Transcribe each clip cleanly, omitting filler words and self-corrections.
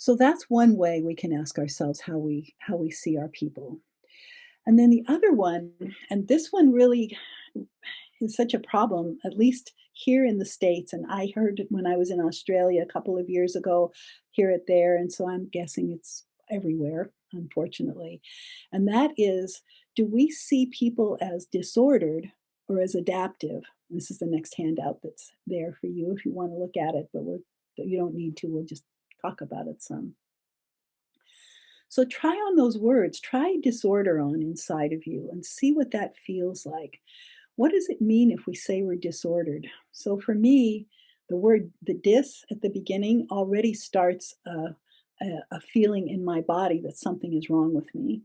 So that's one way we can ask ourselves how we see our people. And then the other one, and this one really is such a problem, at least here in the States. And I heard it when I was in Australia a couple of years ago, hear it there. And so I'm guessing it's everywhere, unfortunately. And that is, do we see people as disordered or as adaptive? This is the next handout that's there for you if you want to look at it, but you don't need to. We'll just talk about it some. So try on those words, try disorder on inside of you and see what that feels like. What does it mean if we say we're disordered? So for me, the dis at the beginning already starts a feeling in my body that something is wrong with me.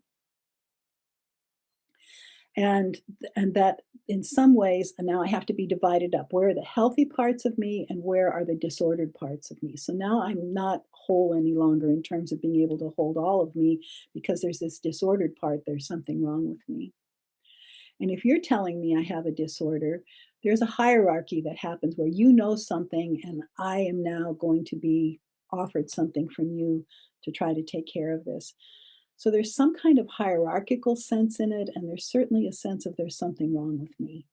And that in some ways, and now I have to be divided up. Where are the healthy parts of me and where are the disordered parts of me? So now I'm not whole any longer in terms of being able to hold all of me because there's this disordered part, there's something wrong with me. And if you're telling me I have a disorder, there's a hierarchy that happens where you know something and I am now going to be offered something from you to try to take care of this. So there's some kind of hierarchical sense in it, and there's certainly a sense of there's something wrong with me.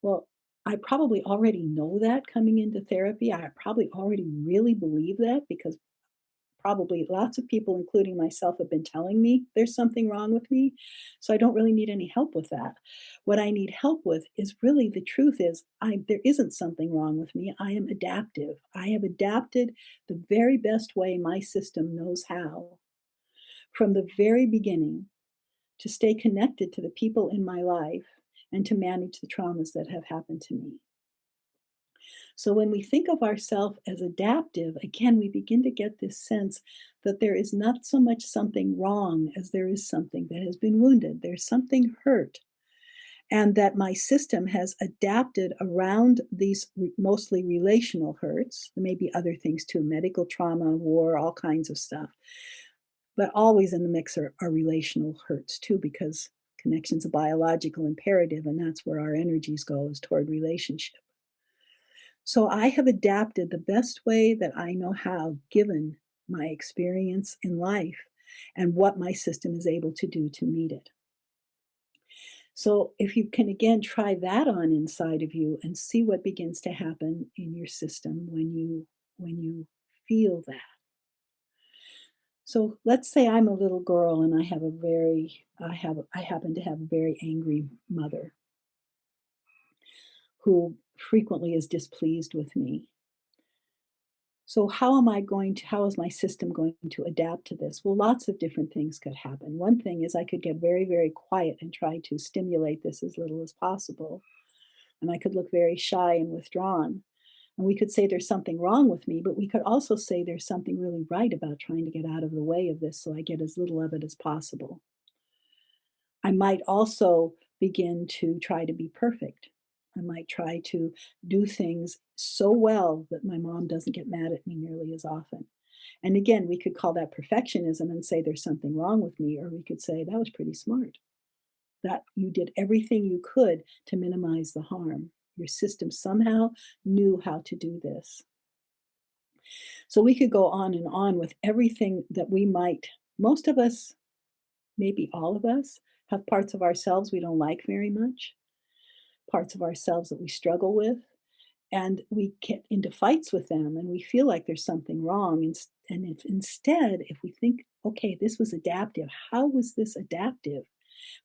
Well, I probably already know that coming into therapy. I probably already really believe that because probably lots of people, including myself, have been telling me there's something wrong with me. So I don't really need any help with that. What I need help with is really the truth is there isn't something wrong with me. I am adaptive. I have adapted the very best way my system knows how from the very beginning to stay connected to the people in my life and to manage the traumas that have happened to me. So when we think of ourselves as adaptive, again, we begin to get this sense that there is not so much something wrong as there is something that has been wounded. There's something hurt. And that my system has adapted around these mostly relational hurts. There may be other things too, medical trauma, war, all kinds of stuff. But always in the mix are relational hurts too, because connection's a biological imperative, and that's where our energies go is toward relationship. So I have adapted the best way that I know how, given my experience in life and what my system is able to do to meet it. So if you can again try that on inside of you and see what begins to happen in your system when you feel that. So let's say I'm a little girl and I happen to have a very angry mother who frequently is displeased with me. So how is my system going to adapt to this? Well, lots of different things could happen. One thing is I could get very, very quiet and try to stimulate this as little as possible. And I could look very shy and withdrawn. And we could say there's something wrong with me, but we could also say there's something really right about trying to get out of the way of this so I get as little of it as possible. I might also begin to try to be perfect. I might try to do things so well that my mom doesn't get mad at me nearly as often. And again, we could call that perfectionism and say there's something wrong with me, or we could say that was pretty smart, that you did everything you could to minimize the harm. Your system somehow knew how to do this. So we could go on and on with everything that we might, most of us, maybe all of us, have parts of ourselves we don't like very much, parts of ourselves that we struggle with, and we get into fights with them and we feel like there's something wrong. And if instead, if we think, okay, this was adaptive, how was this adaptive?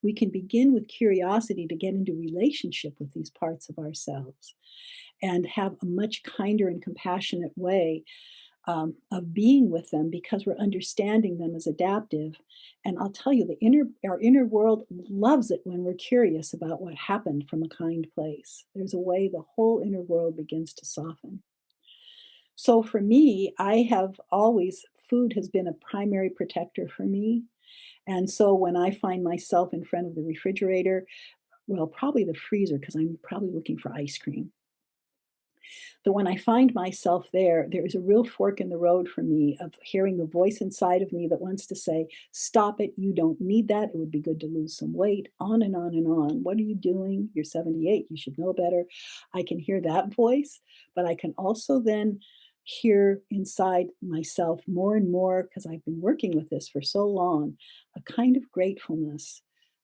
We can begin with curiosity to get into relationship with these parts of ourselves and have a much kinder and compassionate way of being with them because we're understanding them as adaptive. And I'll tell you, our inner world loves it when we're curious about what happened from a kind place. There's a way the whole inner world begins to soften. So for me, I have always, food has been a primary protector for me. And so when I find myself in front of the refrigerator, well, probably the freezer, because I'm probably looking for ice cream. But when I find myself there, there is a real fork in the road for me of hearing the voice inside of me that wants to say, stop it, you don't need that. It would be good to lose some weight, on and on and on. What are you doing? You're 78, you should know better. I can hear that voice, but I can also then hear inside myself more and more, because I've been working with this for so long, a kind of gratefulness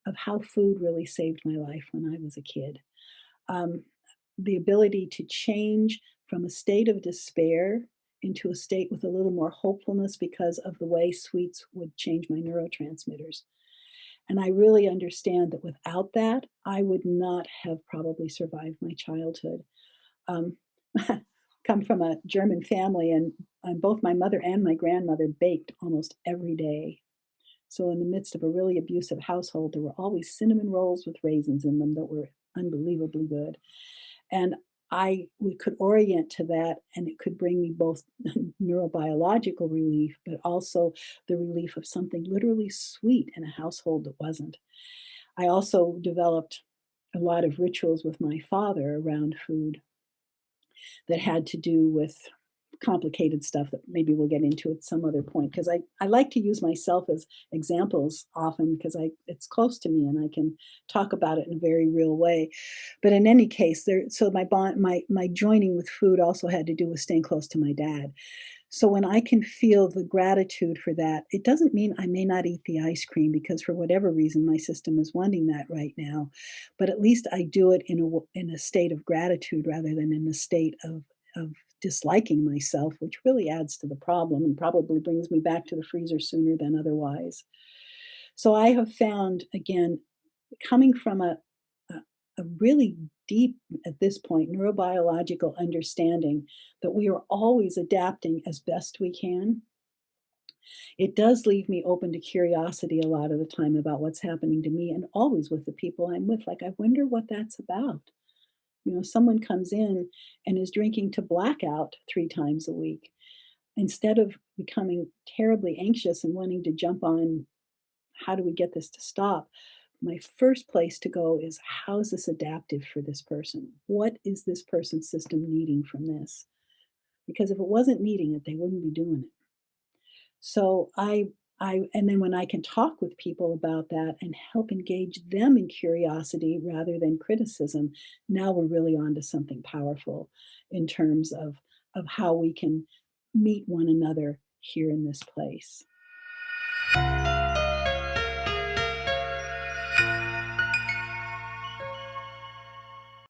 of how food really saved my life when I was a kid. Um, the ability to change from a state of despair into a state with a little more hopefulness because of the way sweets would change my neurotransmitters. And I really understand that without that, I would not have probably survived my childhood. Um, come from a German family, and both my mother and my grandmother baked almost every day. So, in the midst of a really abusive household, there were always cinnamon rolls with raisins in them that were unbelievably good. And we could orient to that, and it could bring me both neurobiological relief, but also the relief of something literally sweet in a household that wasn't. I also developed a lot of rituals with my father around food that had to do with complicated stuff that maybe we'll get into at some other point, because I like to use myself as examples often because it's close to me and I can talk about it in a very real way. But in any case, so my joining with food also had to do with staying close to my dad. So when I can feel the gratitude for that, it doesn't mean I may not eat the ice cream because for whatever reason my system is wanting that right now, but at least I do it in a state of gratitude rather than in a state of disliking myself, which really adds to the problem and probably brings me back to the freezer sooner than otherwise. So I have found, again, coming from a, a really deep, at this point, neurobiological understanding that we are always adapting as best we can, it does leave me open to curiosity a lot of the time about what's happening to me and always with the people I'm with. Like, I wonder what that's about. Someone comes in and is drinking to blackout 3 times a week. Instead of becoming terribly anxious and wanting to jump on, how do we get this to stop? My first place to go is, how is this adaptive for this person? What is this person's system needing from this? Because if it wasn't needing it, they wouldn't be doing it. So and then when I can talk with people about that and help engage them in curiosity rather than criticism, now we're really onto something powerful in terms of how we can meet one another here in this place.